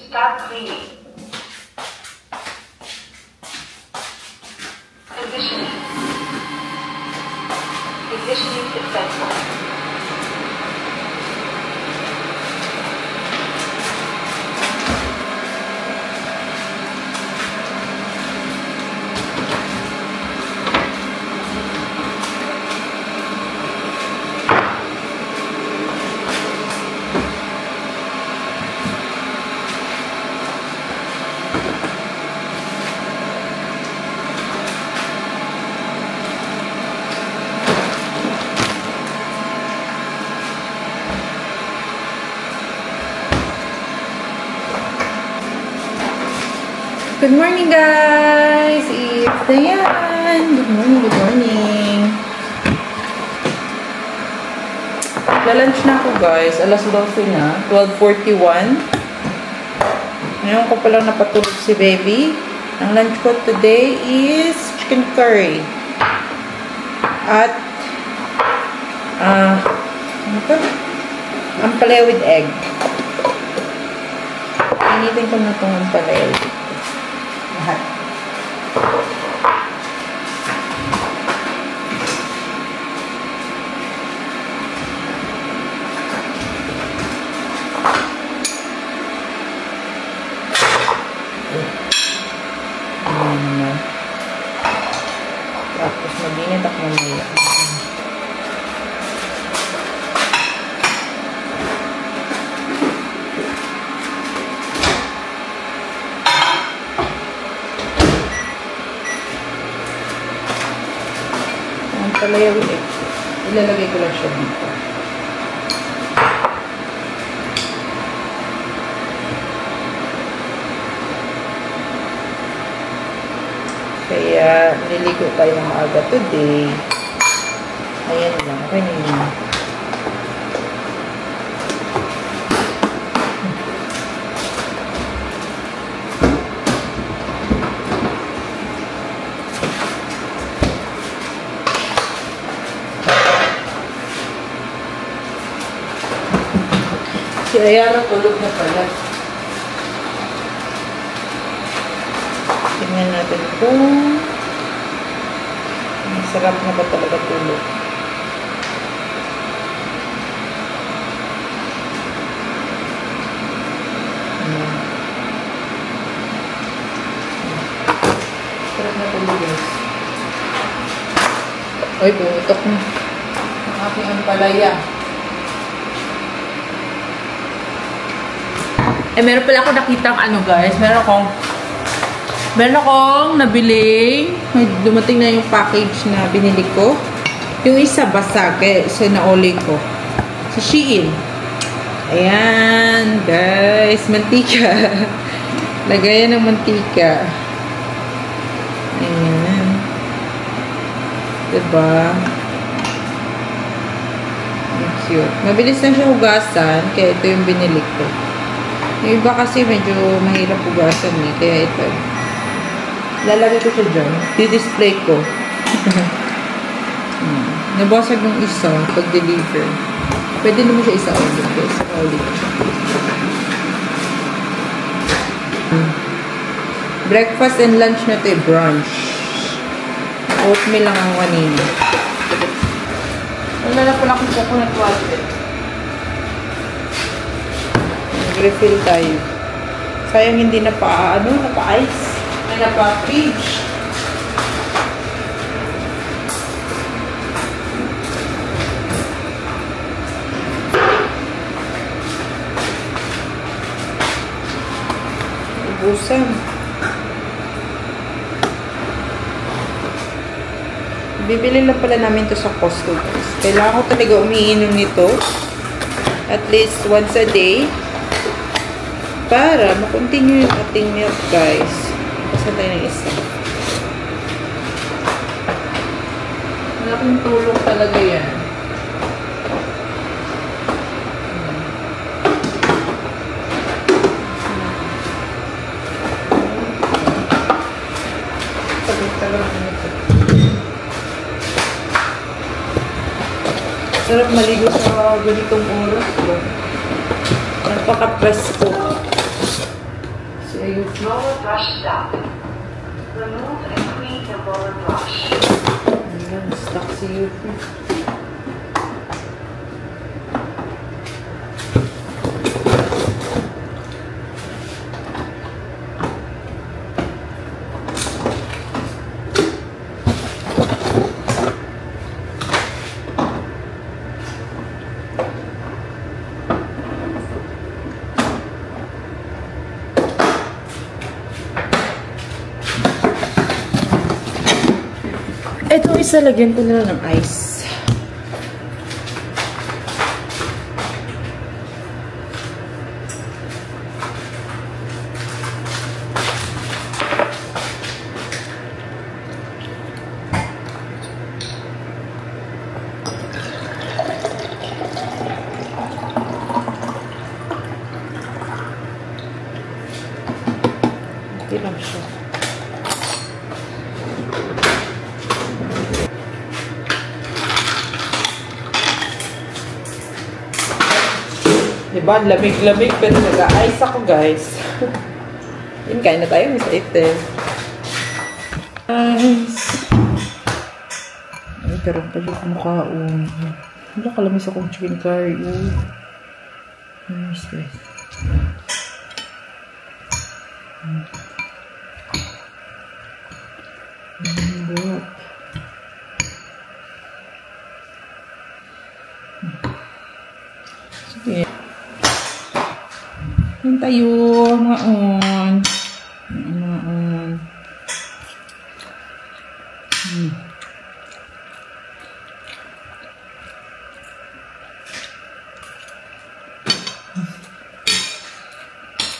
Start cleaning. Conditioning. Conditioning successful. Good morning, guys! It's Dayan! Good morning, good morning! Lalunch na ako, guys. Alas 12 na. 12:41. Ngayon ko palang napatulog si baby. Ang lunch ko today is chicken curry. At, ano to? Ampalaya with egg. Initin ko na itong ampalaya with egg. Lahat. Tapos mag-init ako mamaya. Palaya with egg. Ilalagay ko lang siya dito. Kaya, niligo tayo ng maaga today. Ayan lang. Okay na yun. Si Ayana tulog na pala. Tingnan natin kung masarap na ba talaga tulog. Sarap na tulog, guys. Uy, pumutok na ang aking ampalaya. Eh, meron pala ako nakitang ano, guys. Meron akong nabiling. Dumating na yung package na binili ko. Yung isa basag. Kaya isa nauli ko. Sa Shein. Ayan, guys. Mantika. Lagayan ng mantika. Ayan. Diba? Cute. Mabilis na siya hugasan. Kaya ito yung binili ko. Yung iba kasi medyo mahirap hugasan eh. Kaya ito. Lalagay ko siya dyan. Di-display ko. Nabasag yung isa pag-deliver. Pwede naman siya isa-ulit. Isa-ulit. Breakfast and lunch na ito eh. Brunch. Oatmeal lang ang kanina. Wala na pala akong coconut water. Refill tayo. Sayang hindi na napa-ice. Ay, napa-fridge. Ubusan. Bibili lang pala namin to sa Costco, guys. Kailangan ko talaga umiinom nito. at least once a day para makontinue yung ating milk, guys. Basta tayo ng isa. Malaking tulong talaga yan. Sarap maligo sa ganitong oras. Napaka-presko. Si Ayun. Roller brush stop. Remove and clean the roller brush. Ayan, stuck si Yuki. Itong isa, lagyan ko na ng ice. Okay lang siya. Diba? Lamig-lamig pero nag-a-ice ako, guys. Yun, kain na tayo. Miss Aiden. Ice. Ay, pero pala ko makaon. Wala kalamis akong chicken curry. Nice, guys. Sige. Yan tayo, mga on. Mga on.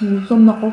Gutom na ko.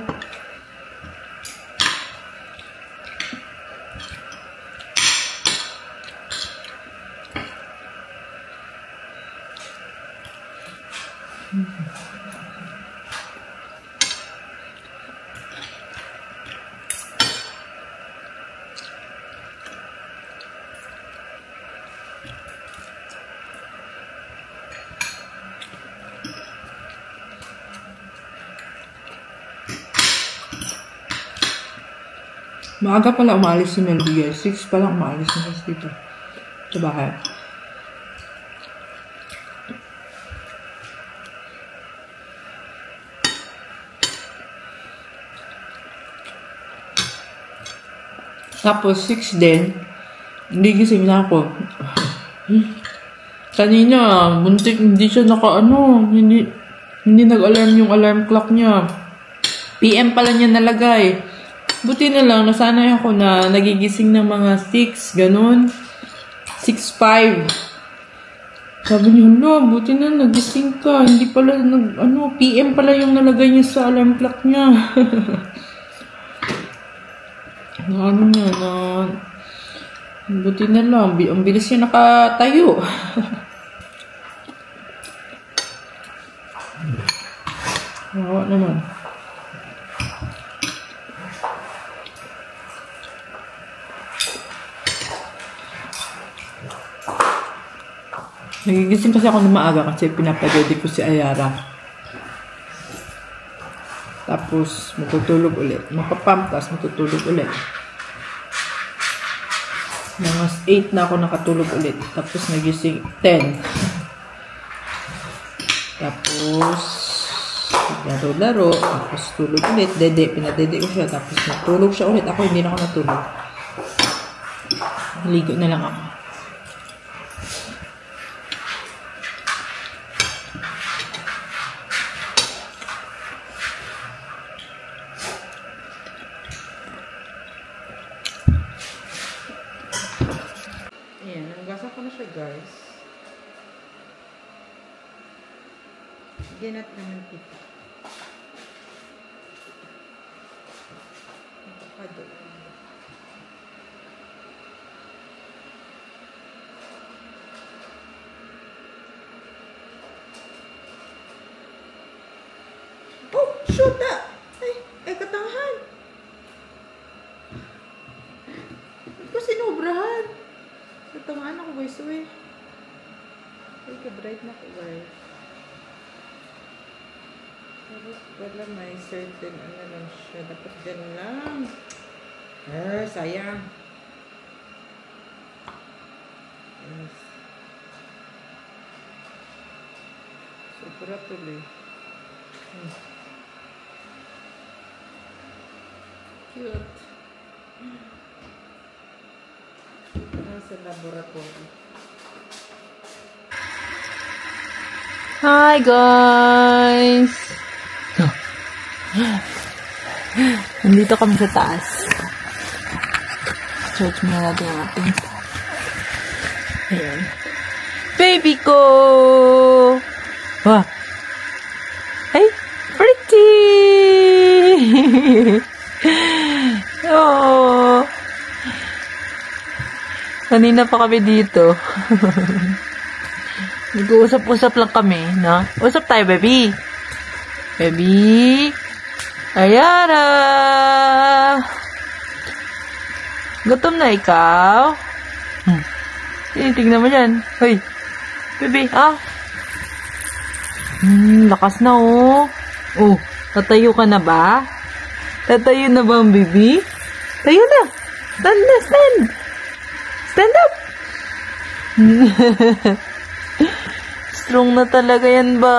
Maaga pala umalis si Melby, guys. 6 pa lang umalis na dito. Sa bahay. Tapos 6 din. Hindi gising na ako. Kanina, muntik, hindi siya hindi nag-alarm yung alarm clock niya. PM pala niya nalagay. Buti na lang, nasanay ako na nagigising ng mga 6, ganun. 6:05. Sabi niya, hala, buti na nagising ka. Hindi pala, PM pala yung nalagay niya sa alarm clock niya. Buti na lang, ang bilis niya nakatayo. Wawa naman. Nagigising kasi ako ng maaga kasi pinapadede ko si Ayara. Tapos, matutulog ulit. Mapapump, tapos matutulog ulit. Mga 8 na ako nakatulog ulit. Tapos, nagising 10. Tapos, laro-laro. Tapos, tulog ulit. Pinadede ko siya. Tapos, natulog siya ulit. Ako, hindi na ako natulog. Naligo na lang ako. Ayan, nanggasan ko na siya, guys. Ginat naman kita. Avocado. Oh, shoot na! Ay, katangahan! Ito sinubrahan. Katangahan ako, guys. Ay, ka-bright na ko, guys. Wala, may certain ano lang siya. Dapat dyan lang. Sayang. Yes. Sobra tuloy. Cute. Sa laboratory. Hi guys! Nandito kami sa taas. Search muna natin ang ating ayan. Baby ko! Wow! Ay! Pretty! Oh! Kanina pa kami dito. Nag-uusap-usap lang kami, no? Usap tayo, baby! Baby! Ayara! Gutom na ikaw? Tingnan mo yan. Hoy! Baby, lakas na, oh. Oh, tatayo ka na ba? Tatayo na ba ang baby? Tayo na! Stand na, stand! Stand up! Strong na talaga yan ba?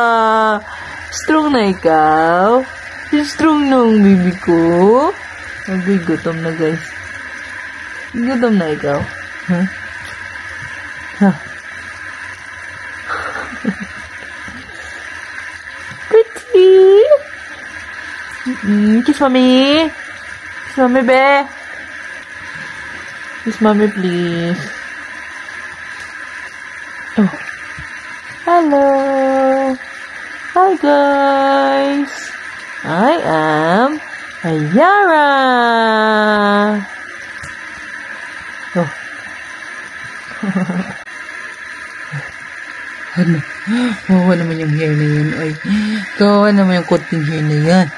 Strong na ikaw? Strong na ang baby ko? Agay, gutom na guys. Gutom na ikaw? Huh? Huh? Pretty! Kiss mommy! Kiss mommy, be! Kiss mommy, please. Oh. Hello! Hi, guys! I am Ayara! Oh. Ano? Kawawa naman yung hair na yun. Ay, kawawa naman yung konting hair na yan.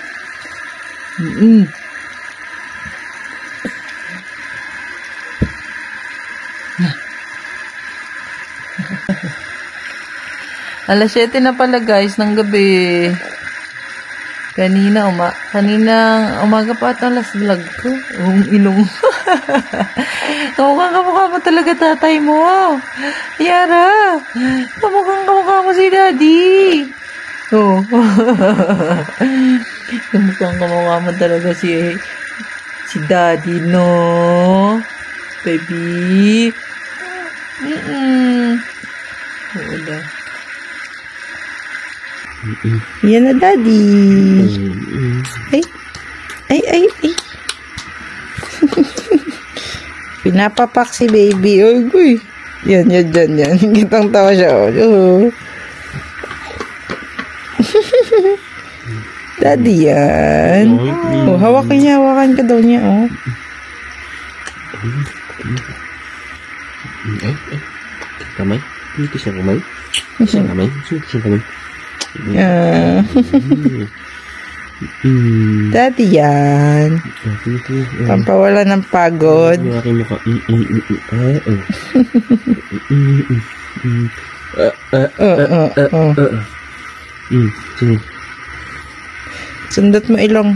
Alas 7 na pala guys ng gabi. Kaninang umaga pa at alas vlog ko. Ilong. Kamukha mo talaga tatay mo. Yara. Kamukha mo si daddy. Oh. Kamukha mo talaga si daddy, no? Baby. Oo daw. Yan na, daddy. Ay. Pinapapak si baby. Oy, guy. Yan. Kitang tawa siya. Oh. Daddy yan. Oh, hawakan ka daw niya, oh. Kamay? Dito siya kamay? Siya kamay? Daddy yan. Pampawala ng pagod. Sundot mo ilong.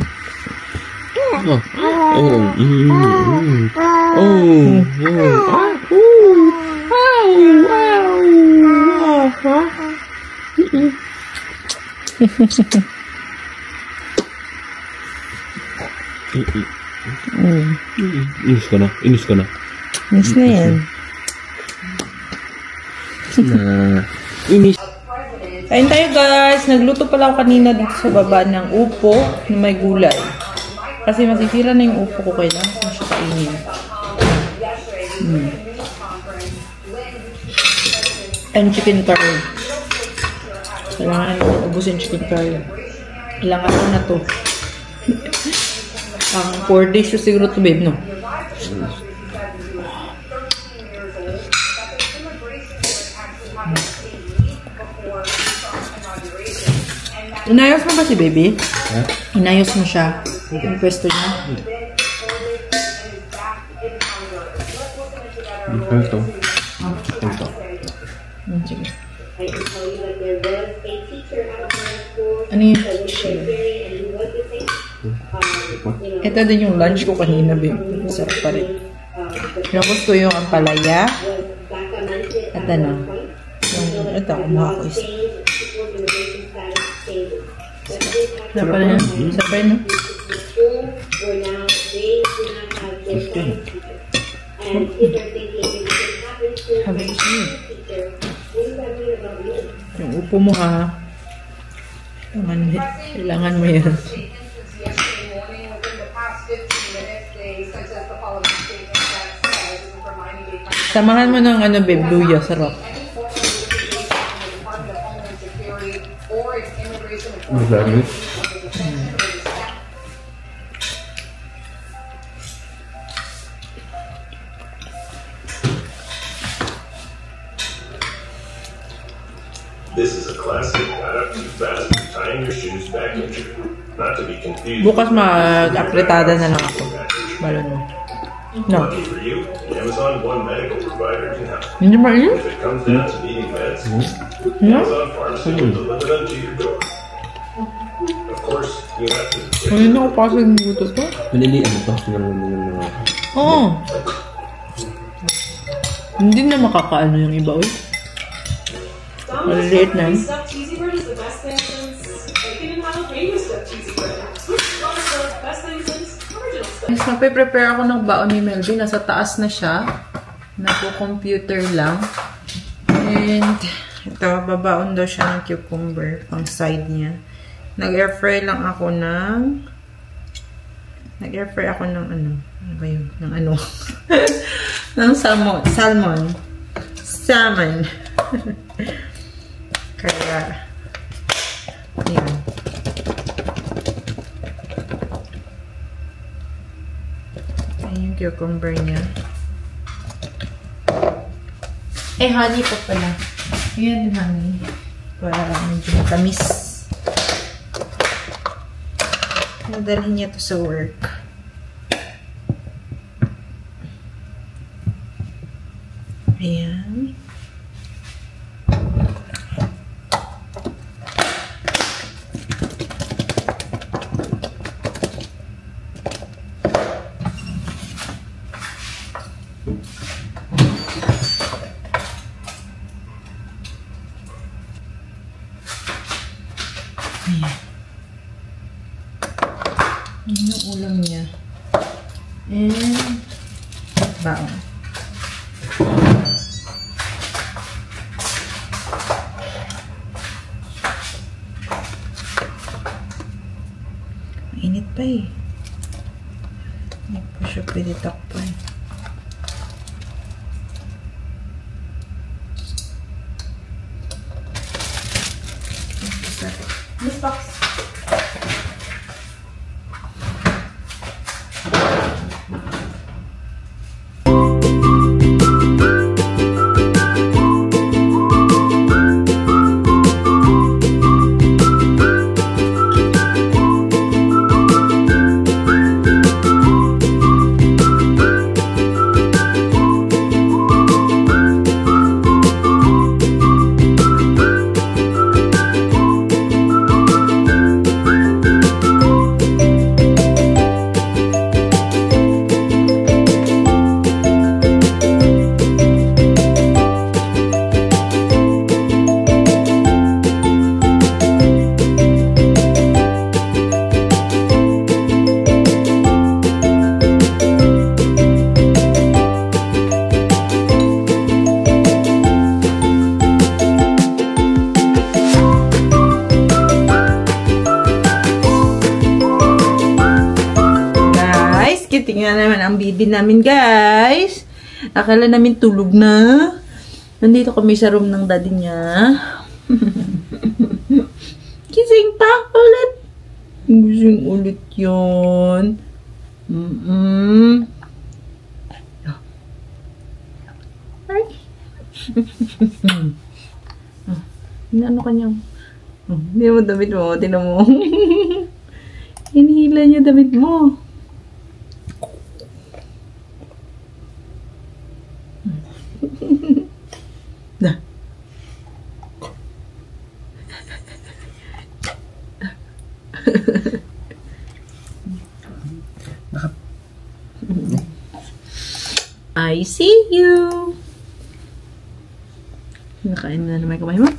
Inis ka na. Inis na yan. Inis. Kain tayo guys. Nagluto pala ako kanina dito sa baba ng upo na may gulay. Kasi masisira na yung upo ko, kailangan ko siya kainin. And chicken curry. Kailangan ubusin chicken curry. Kailangan ko na to. Pang 4 days so siguro to, babe, no? Inayos mo ba si baby? Ha? Inayos mo siya. Yung pwesto niya. Ito. Ito. Sige. Ano yun? Ito din yung lunch ko kanina, babe. Sarap pa rin. Tapos ko yung ampalaya. At ano? Ito, kumuha ko isa. Sarap pa rin. Sarap pa rin, no? Habang siya. Yung upo mo, ha? Kailangan mo yan. Samahan mo ng ano, babe, luya, sarap. Madami. This is a classic got up too fast and tying your shoes back in your not to be confused. Bukas mag-apretada na lang ako. Balon mo. No. Lucky for you, Amazon One medical provider can help. Hindi ba yun? If it comes down to needing meds, No? Amazon Pharmacy will deliver them to your door. Of course, you have to. Ay, nakapasag ng guto to. Maliliit ito. Oo. Hindi na makakaano yung iba, uy. Maliliit na. Stuffed cheesy bread is the best thing since bacon and jalapeno stuffed cheesy bread. One of the best things since original stuff. Mas mapiprepare ako ng baon ni Melvin. Nasa taas na siya. Napo-computer lang. And ito, babaon daw siya ng cucumber pang side niya. Nag-airfry lang ako ng nag-airfry ako ng ano? Ano ba yun? Ng ano? ng salmon. Salmon. Kaya, yan. Ayan yung cucumber niya. Eh, honey pa pala. Yan, honey. Para medyo matamis. Nadalhin niya to sa work. Ayan. Ayan. Yan yung ulam niya. And baon. Mainit pa eh. Hindi pa siya pwede takpan. Miss Fox. Tingnan naman ang baby namin, guys. Akala namin tulog na. Nandito kami sa room ng daddy niya. Gising ulit yun. Ay. Ano kanyang? Hindi mo damit mo. Tinan mo. Hinihila niya damit mo. Nah. I see you. Nakain na naman kamay mo.